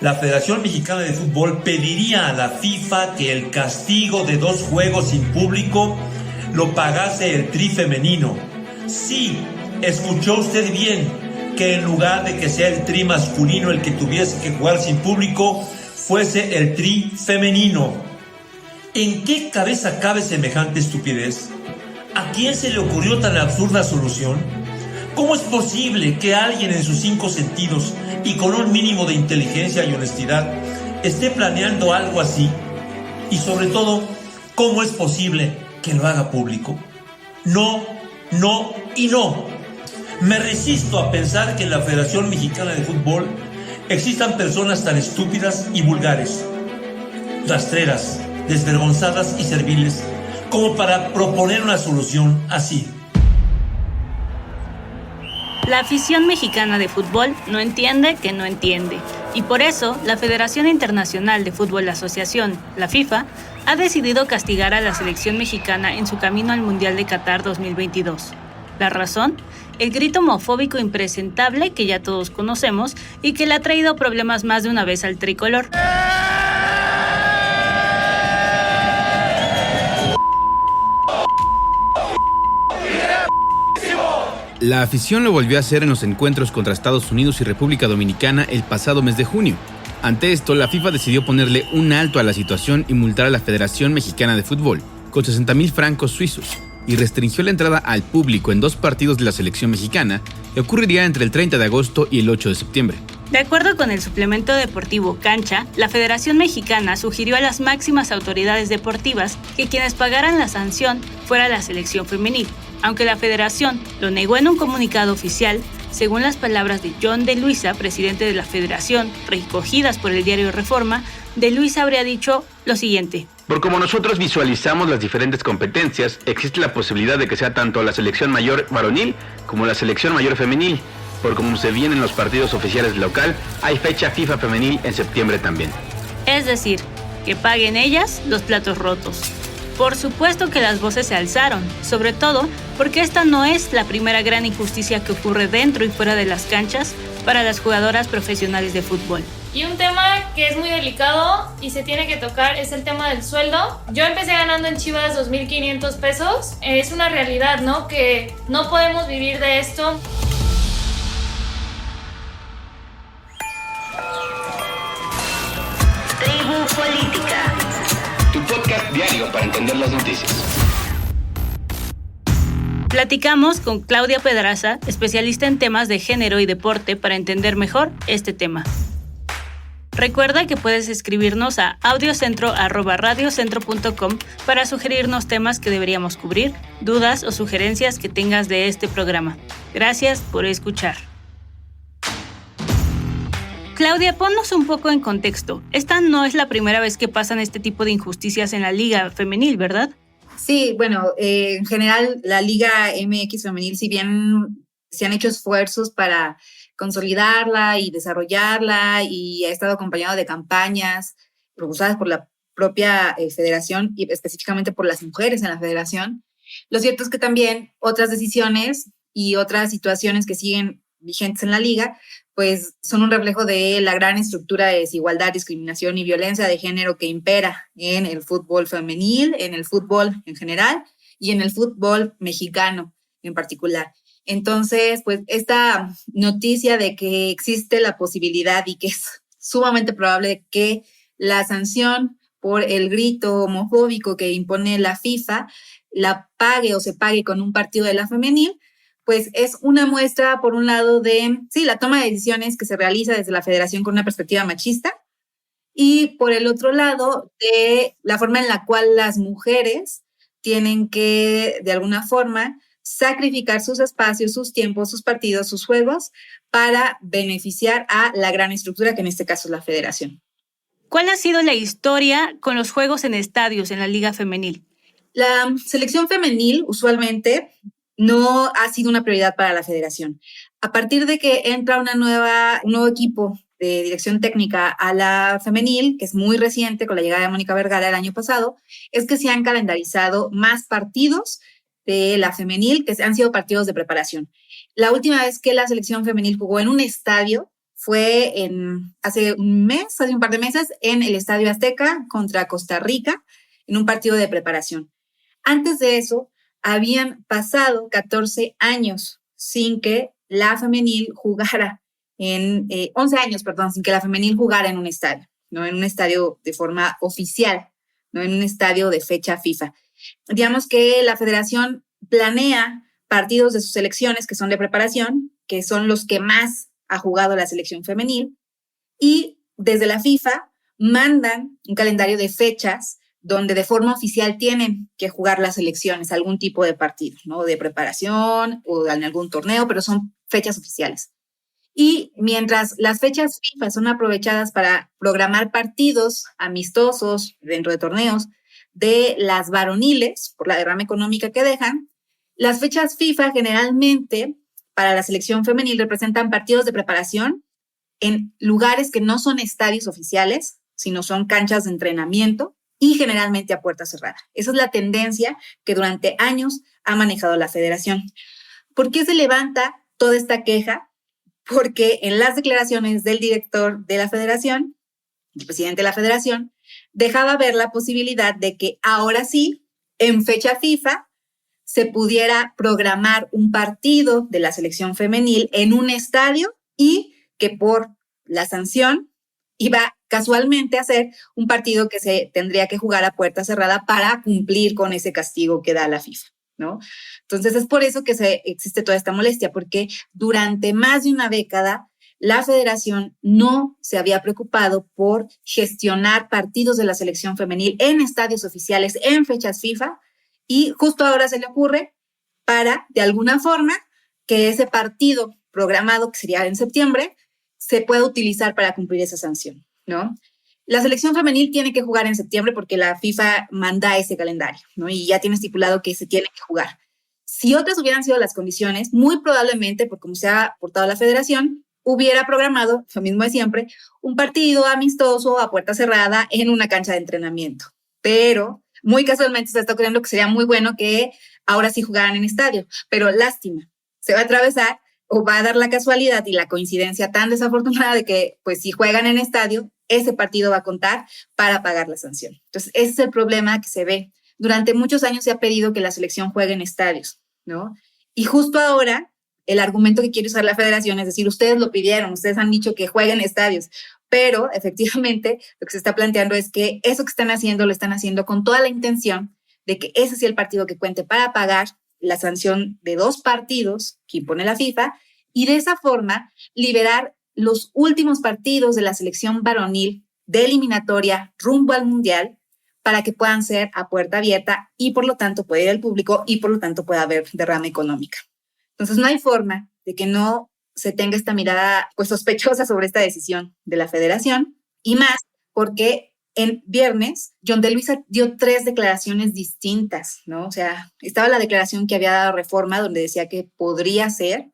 La Federación Mexicana de Fútbol pediría a la FIFA que el castigo de 2 juegos sin público lo pagase el Tri femenino. Sí, escuchó usted bien, que en lugar de que sea el Tri masculino el que tuviese que jugar sin público, fuese el Tri femenino. ¿En qué cabeza cabe semejante estupidez? ¿A quién se le ocurrió tan absurda solución? ¿Cómo es posible que alguien en sus 5 sentidos y con un mínimo de inteligencia y honestidad esté planeando algo así? Y sobre todo, ¿cómo es posible que lo haga público? No, no y no. Me resisto a pensar que en la Federación Mexicana de Fútbol existan personas tan estúpidas y vulgares, rastreras, desvergonzadas y serviles, como para proponer una solución así. La afición mexicana de fútbol no entiende que no entiende, y por eso la Federación Internacional de Fútbol Asociación, la FIFA, ha decidido castigar a la selección mexicana en su camino al Mundial de Qatar 2022. ¿La razón? El grito homofóbico impresentable que ya todos conocemos y que le ha traído problemas más de una vez al tricolor. La afición lo volvió a hacer en los encuentros contra Estados Unidos y República Dominicana el pasado mes de junio. Ante esto, la FIFA decidió ponerle un alto a la situación y multar a la Federación Mexicana de Fútbol con 60,000 francos suizos y restringió la entrada al público en 2 partidos de la selección mexicana que ocurriría entre el 30 de agosto y el 8 de septiembre. De acuerdo con el suplemento deportivo Cancha, la Federación Mexicana sugirió a las máximas autoridades deportivas que quienes pagaran la sanción fuera la selección femenil, aunque la Federación lo negó en un comunicado oficial. Según las palabras de John de Luisa, presidente de la Federación, recogidas por el diario Reforma, de Luisa habría dicho lo siguiente: por como nosotros visualizamos las diferentes competencias, existe la posibilidad de que sea tanto la selección mayor varonil como la selección mayor femenil. Por como se vienen los partidos oficiales local, hay fecha FIFA femenil en septiembre también. Es decir, que paguen ellas los platos rotos. Por supuesto que las voces se alzaron, sobre todo porque esta no es la primera gran injusticia que ocurre dentro y fuera de las canchas para las jugadoras profesionales de fútbol. Y un tema que es muy delicado y se tiene que tocar es el tema del sueldo. Yo empecé ganando en Chivas 2,500 pesos. Es una realidad, ¿no? Que no podemos vivir de esto. Tribu Política. Tu podcast diario para entender las noticias. Platicamos con Claudia Pedraza, especialista en temas de género y deporte, para entender mejor este tema. Recuerda que puedes escribirnos a audiocentro@radiocentro.com para sugerirnos temas que deberíamos cubrir, dudas o sugerencias que tengas de este programa. Gracias por escuchar. Claudia, ponnos un poco en contexto. Esta no es la primera vez que pasan este tipo de injusticias en la Liga Femenil, ¿verdad? Sí, bueno, en general la Liga MX Femenil, si bien se han hecho esfuerzos para consolidarla y desarrollarla y ha estado acompañado de campañas propulsadas por la propia federación y específicamente por las mujeres en la federación, lo cierto es que también otras decisiones y otras situaciones que siguen vigentes en la liga pues son un reflejo de la gran estructura de desigualdad, discriminación y violencia de género que impera en el fútbol femenil, en el fútbol en general y en el fútbol mexicano en particular. Entonces, pues esta noticia de que existe la posibilidad y que es sumamente probable que la sanción por el grito homofóbico que impone la FIFA la pague o se pague con un partido de la femenil, pues es una muestra, por un lado, de la toma de decisiones que se realiza desde la federación con una perspectiva machista y, por el otro lado, de la forma en la cual las mujeres tienen que, de alguna forma, sacrificar sus espacios, sus tiempos, sus partidos, sus juegos para beneficiar a la gran estructura que en este caso es la federación. ¿Cuál ha sido la historia con los juegos en estadios en la Liga Femenil? La selección femenil usualmente no ha sido una prioridad para la federación. A partir de que entra un nuevo equipo de dirección técnica a la femenil, que es muy reciente con la llegada de Mónica Vergara el año pasado, es que se han calendarizado más partidos de la femenil, que han sido partidos de preparación. La última vez que la selección femenil jugó en un estadio fue hace un par de meses, en el Estadio Azteca contra Costa Rica, en un partido de preparación. Antes de eso, habían pasado 14 años sin que la femenil jugara 11 años, perdón, sin que la femenil jugara en un estadio, no en un estadio de forma oficial, no en un estadio de fecha FIFA. Digamos que la federación planea partidos de sus selecciones que son de preparación, que son los que más ha jugado la selección femenil, y desde la FIFA mandan un calendario de fechas donde de forma oficial tienen que jugar las selecciones, algún tipo de partido, ¿no? De preparación o en algún torneo, pero son fechas oficiales. Y mientras las fechas FIFA son aprovechadas para programar partidos amistosos dentro de torneos de las varoniles, por la derrama económica que dejan, las fechas FIFA generalmente para la selección femenil representan partidos de preparación en lugares que no son estadios oficiales, sino son canchas de entrenamiento y generalmente a puerta cerrada. Esa es la tendencia que durante años ha manejado la federación. ¿Por qué se levanta toda esta queja? Porque en las declaraciones del director de la federación, el presidente de la federación, dejaba ver la posibilidad de que ahora sí, en fecha FIFA, se pudiera programar un partido de la selección femenil en un estadio y que por la sanción iba casualmente a ser un partido que se tendría que jugar a puerta cerrada para cumplir con ese castigo que da la FIFA, ¿no? Entonces es por eso que existe toda esta molestia, porque durante más de una década la federación no se había preocupado por gestionar partidos de la selección femenil en estadios oficiales, en fechas FIFA, y justo ahora se le ocurre para, de alguna forma, que ese partido programado, que sería en septiembre, se pueda utilizar para cumplir esa sanción, ¿no? La selección femenil tiene que jugar en septiembre porque la FIFA manda ese calendario, ¿no? Y ya tiene estipulado que se tiene que jugar. Si otras hubieran sido las condiciones, muy probablemente, por como se ha portado la federación, hubiera programado, lo mismo de siempre, un partido amistoso a puerta cerrada en una cancha de entrenamiento. Pero muy casualmente se está ocurriendo que sería muy bueno que ahora sí jugaran en estadio. Pero lástima, se va a atravesar o va a dar la casualidad y la coincidencia tan desafortunada de que, pues, si juegan en estadio, ese partido va a contar para pagar la sanción. Entonces, ese es el problema que se ve. Durante muchos años se ha pedido que la selección juegue en estadios, ¿no? Y justo ahora, el argumento que quiere usar la federación es decir, ustedes lo pidieron, ustedes han dicho que jueguen en estadios, pero efectivamente lo que se está planteando es que eso que están haciendo lo están haciendo con toda la intención de que ese sea el partido que cuente para pagar la sanción de 2 partidos que impone la FIFA y de esa forma liberar los últimos partidos de la selección varonil de eliminatoria rumbo al Mundial para que puedan ser a puerta abierta y por lo tanto pueda ir al público y por lo tanto pueda haber derrama económica. Entonces no hay forma de que no se tenga esta mirada pues sospechosa sobre esta decisión de la federación y más porque en viernes John de Luisa dio 3 declaraciones distintas, ¿no? O sea, estaba la declaración que había dado Reforma donde decía que podría ser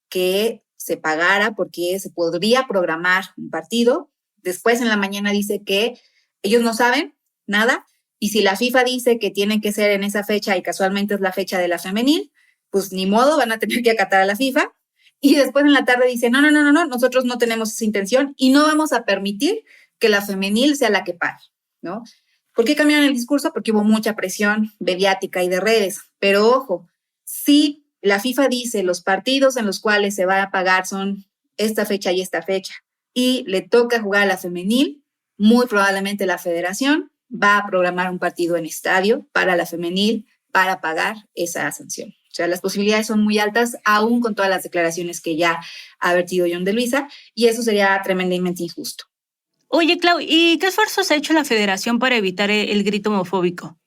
que se pagara porque se podría programar un partido. Después en la mañana dice que ellos no saben nada y si la FIFA dice que tiene que ser en esa fecha y casualmente es la fecha de la femenil, pues ni modo, van a tener que acatar a la FIFA. Y después en la tarde dice, no, nosotros no tenemos esa intención y no vamos a permitir que la femenil sea la que pague, ¿no? ¿Por qué cambiaron el discurso? Porque hubo mucha presión mediática y de redes. Pero ojo, si la FIFA dice los partidos en los cuales se va a pagar son esta fecha y le toca jugar a la femenil, muy probablemente la federación va a programar un partido en estadio para la femenil para pagar esa sanción. O sea, las posibilidades son muy altas, aún con todas las declaraciones que ya ha vertido John de Luisa, y eso sería tremendamente injusto. Oye, Clau, ¿y qué esfuerzos ha hecho la federación para evitar el grito homofóbico?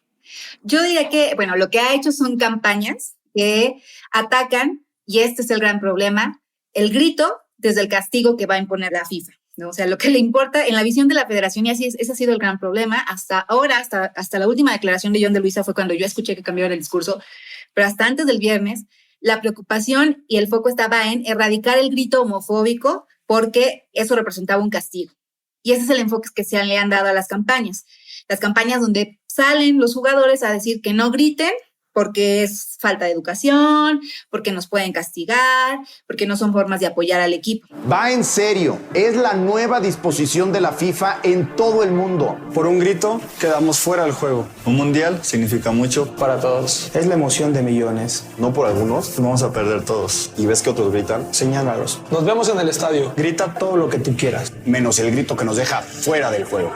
Yo diría que, bueno, lo que ha hecho son campañas que atacan, y este es el gran problema, el grito desde el castigo que va a imponer la FIFA, ¿no? O sea, lo que le importa en la visión de la federación, y así es, ese ha sido el gran problema, hasta ahora, hasta la última declaración de John de Luisa fue cuando yo escuché que cambiaron el discurso, pero hasta antes del viernes, la preocupación y el foco estaba en erradicar el grito homofóbico porque eso representaba un castigo. Y ese es el enfoque que se le han dado a las campañas donde salen los jugadores a decir que no griten porque es falta de educación, porque nos pueden castigar, porque no son formas de apoyar al equipo. Va en serio, es la nueva disposición de la FIFA en todo el mundo. Por un grito quedamos fuera del juego. Un mundial significa mucho para todos. Es la emoción de millones. No por algunos. Vamos a perder todos. ¿Y ves que otros gritan? Señálalos. Nos vemos en el estadio. Grita todo lo que tú quieras. Menos el grito que nos deja fuera del juego.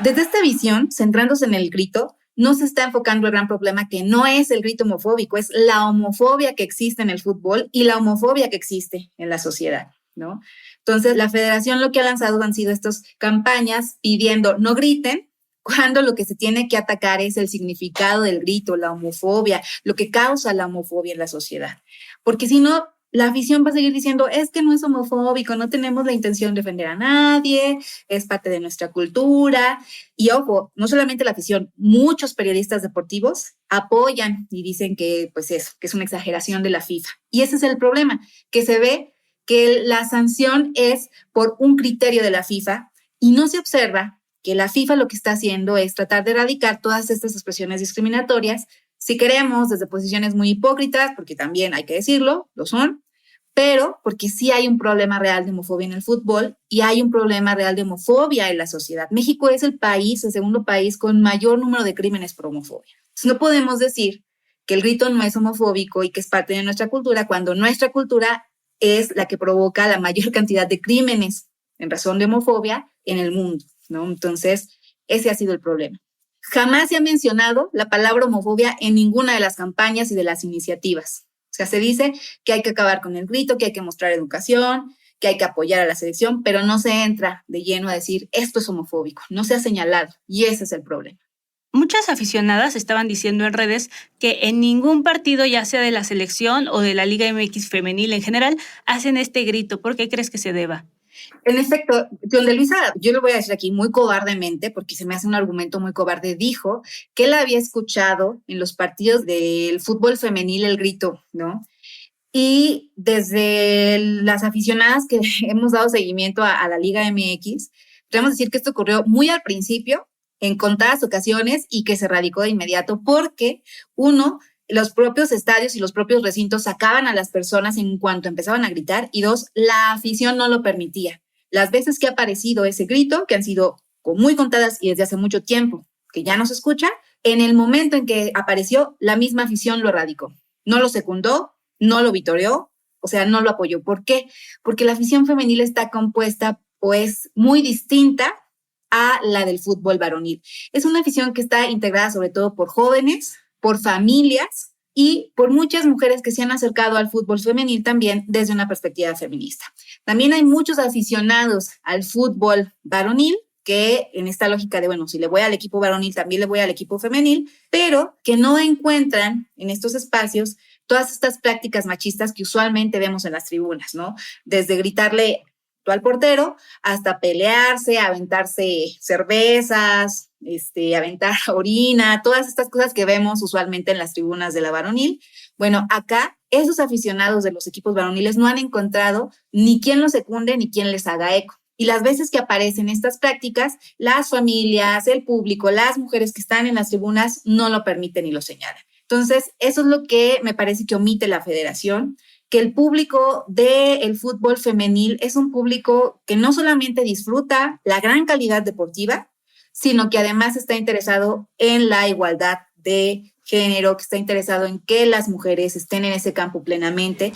Desde esta visión, centrándose en el grito, no se está enfocando el gran problema, que no es el grito homofóbico, es la homofobia que existe en el fútbol y la homofobia que existe en la sociedad, ¿no? Entonces, la federación lo que ha lanzado han sido estas campañas pidiendo no griten, cuando lo que se tiene que atacar es el significado del grito, la homofobia, lo que causa la homofobia en la sociedad. Porque si no, la afición va a seguir diciendo, es que no es homofóbico, no tenemos la intención de ofender a nadie, es parte de nuestra cultura. Y ojo, no solamente la afición, muchos periodistas deportivos apoyan y dicen que, pues eso, que es una exageración de la FIFA. Y ese es el problema, que se ve que la sanción es por un criterio de la FIFA y no se observa que la FIFA lo que está haciendo es tratar de erradicar todas estas expresiones discriminatorias. Si queremos, desde posiciones muy hipócritas, porque también hay que decirlo, lo son, pero porque sí hay un problema real de homofobia en el fútbol y hay un problema real de homofobia en la sociedad. México es el segundo país con mayor número de crímenes por homofobia. Entonces, no podemos decir que el grito no es homofóbico y que es parte de nuestra cultura cuando nuestra cultura es la que provoca la mayor cantidad de crímenes en razón de homofobia en el mundo, ¿no? Entonces, ese ha sido el problema. Jamás se ha mencionado la palabra homofobia en ninguna de las campañas y de las iniciativas. O sea, se dice que hay que acabar con el grito, que hay que mostrar educación, que hay que apoyar a la selección, pero no se entra de lleno a decir esto es homofóbico. No se ha señalado y ese es el problema. Muchas aficionadas estaban diciendo en redes que en ningún partido, ya sea de la selección o de la Liga MX femenil en general, hacen este grito. ¿Por qué crees que se deba? En efecto, donde Luisa, yo lo voy a decir aquí muy cobardemente, porque se me hace un argumento muy cobarde, dijo que él había escuchado en los partidos del fútbol femenil el grito, ¿no? Y desde las aficionadas que hemos dado seguimiento a la Liga MX, podemos decir que esto ocurrió muy al principio, en contadas ocasiones, y que se erradicó de inmediato porque, uno, los propios estadios y los propios recintos sacaban a las personas en cuanto empezaban a gritar, y dos, la afición no lo permitía. Las veces que ha aparecido ese grito, que han sido muy contadas y desde hace mucho tiempo, que ya no se escucha, en el momento en que apareció, la misma afición lo erradicó. No lo secundó, no lo vitoreó, o sea, no lo apoyó. ¿Por qué? Porque la afición femenil está compuesta, pues, muy distinta a la del fútbol varonil. Es una afición que está integrada sobre todo por jóvenes, por familias y por muchas mujeres que se han acercado al fútbol femenil también desde una perspectiva feminista. También hay muchos aficionados al fútbol varonil que en esta lógica de, bueno, si le voy al equipo varonil, también le voy al equipo femenil, pero que no encuentran en estos espacios todas estas prácticas machistas que usualmente vemos en las tribunas, ¿no? Desde gritarle al portero hasta pelearse, aventarse cervezas, aventar orina, todas estas cosas que vemos usualmente en las tribunas de la varonil. Bueno, acá esos aficionados de los equipos varoniles no han encontrado ni quien los secunde ni quien les haga eco. Y las veces que aparecen estas prácticas, las familias, el público, las mujeres que están en las tribunas no lo permiten ni lo señalan. Entonces, eso es lo que me parece que omite la federación, que el público del fútbol femenil es un público que no solamente disfruta la gran calidad deportiva, sino que además está interesado en la igualdad de género, que está interesado en que las mujeres estén en ese campo plenamente.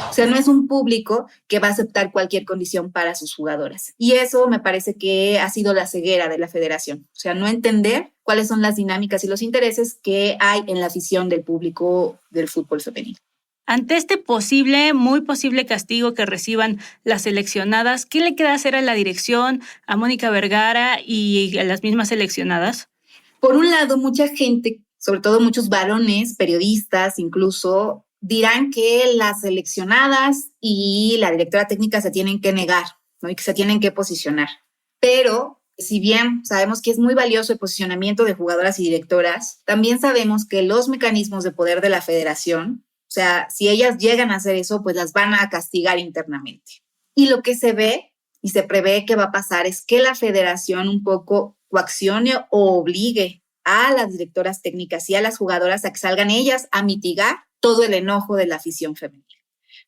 O sea, no es un público que va a aceptar cualquier condición para sus jugadoras. Y eso me parece que ha sido la ceguera de la federación. O sea, no entender cuáles son las dinámicas y los intereses que hay en la afición del público del fútbol femenino. Ante este muy posible castigo que reciban las seleccionadas, ¿qué le queda hacer a la dirección, a Mónica Vergara y a las mismas seleccionadas? Por un lado, mucha gente, sobre todo muchos varones, periodistas incluso, dirán que las seleccionadas y la directora técnica se tienen que negar, ¿no? Y que se tienen que posicionar. Pero si bien sabemos que es muy valioso el posicionamiento de jugadoras y directoras, también sabemos que los mecanismos de poder de la federación, o sea, si ellas llegan a hacer eso, pues las van a castigar internamente. Y lo que se ve y se prevé que va a pasar es que la federación un poco coaccione o obligue a las directoras técnicas y a las jugadoras a que salgan ellas a mitigar todo el enojo de la afición femenil,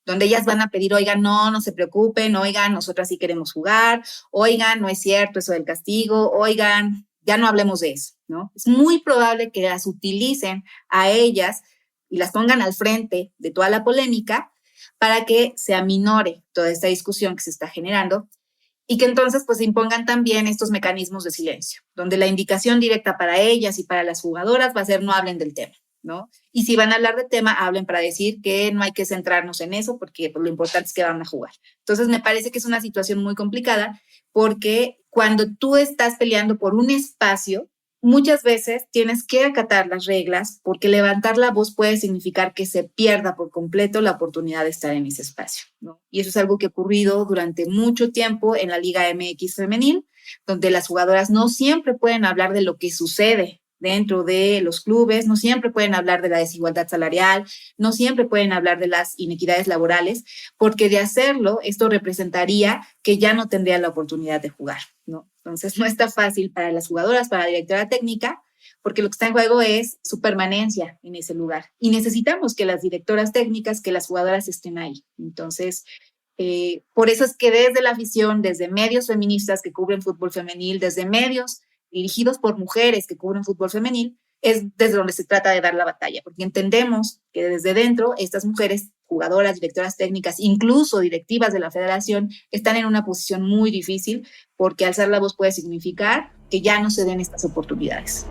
donde ellas van a pedir, oigan, no se preocupen, oigan, nosotras sí queremos jugar, oigan, no es cierto eso del castigo, oigan, ya no hablemos de eso, ¿no? Es muy probable que las utilicen a ellas y las pongan al frente de toda la polémica para que se aminore toda esta discusión que se está generando y que entonces pues impongan también estos mecanismos de silencio, donde la indicación directa para ellas y para las jugadoras va a ser no hablen del tema, ¿no? Y si van a hablar de tema, hablen para decir que no hay que centrarnos en eso porque pues, lo importante es que van a jugar. Entonces me parece que es una situación muy complicada porque cuando tú estás peleando por un espacio, muchas veces tienes que acatar las reglas porque levantar la voz puede significar que se pierda por completo la oportunidad de estar en ese espacio, ¿no? Y eso es algo que ha ocurrido durante mucho tiempo en la Liga MX femenil, donde las jugadoras no siempre pueden hablar de lo que sucede dentro de los clubes, no siempre pueden hablar de la desigualdad salarial, no siempre pueden hablar de las inequidades laborales, porque de hacerlo, esto representaría que ya no tendrían la oportunidad de jugar, ¿no? Entonces, no está fácil para las jugadoras, para la directora técnica, porque lo que está en juego es su permanencia en ese lugar. Y necesitamos que las directoras técnicas, que las jugadoras estén ahí. Entonces, por eso es que desde la afición, desde medios feministas que cubren fútbol femenil, desde medios dirigidos por mujeres que cubren fútbol femenil, es desde donde se trata de dar la batalla, porque entendemos que desde dentro estas mujeres, jugadoras, directoras técnicas, incluso directivas de la federación, están en una posición muy difícil porque alzar la voz puede significar que ya no se den estas oportunidades.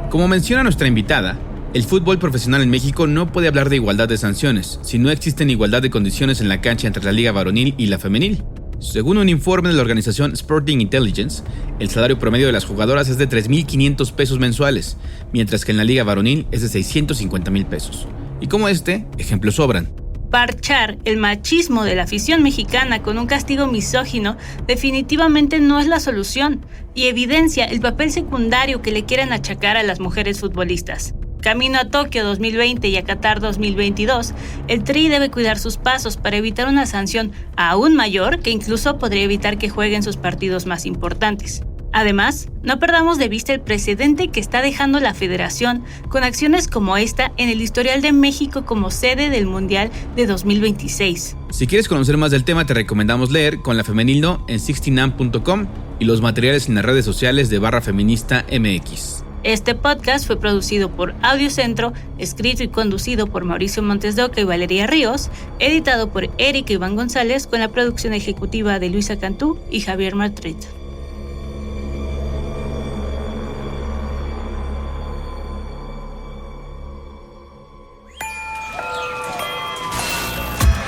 Como menciona nuestra invitada, el fútbol profesional en México no puede hablar de igualdad de sanciones si no existen igualdad de condiciones en la cancha entre la liga varonil y la femenil. Según un informe de la organización Sporting Intelligence, el salario promedio de las jugadoras es de 3,500 pesos mensuales, mientras que en la liga varonil es de 650,000 pesos. Y como ejemplos sobran. Parchar el machismo de la afición mexicana con un castigo misógino definitivamente no es la solución y evidencia el papel secundario que le quieren achacar a las mujeres futbolistas. Camino a Tokio 2020 y a Qatar 2022, el Tri debe cuidar sus pasos para evitar una sanción aún mayor que incluso podría evitar que jueguen sus partidos más importantes. Además, no perdamos de vista el precedente que está dejando la federación con acciones como esta en el historial de México como sede del Mundial de 2026. Si quieres conocer más del tema, te recomendamos leer Con la Femenil No en 16am.com y los materiales en las redes sociales de /feministamx. Este podcast fue producido por Audiocentro, escrito y conducido por Mauricio Montes de Oca y Valeria Ríos, editado por Erika Iván González con la producción ejecutiva de Luisa Cantú y Javier Martret.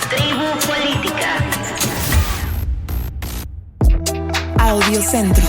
Tribu Política. Audiocentro.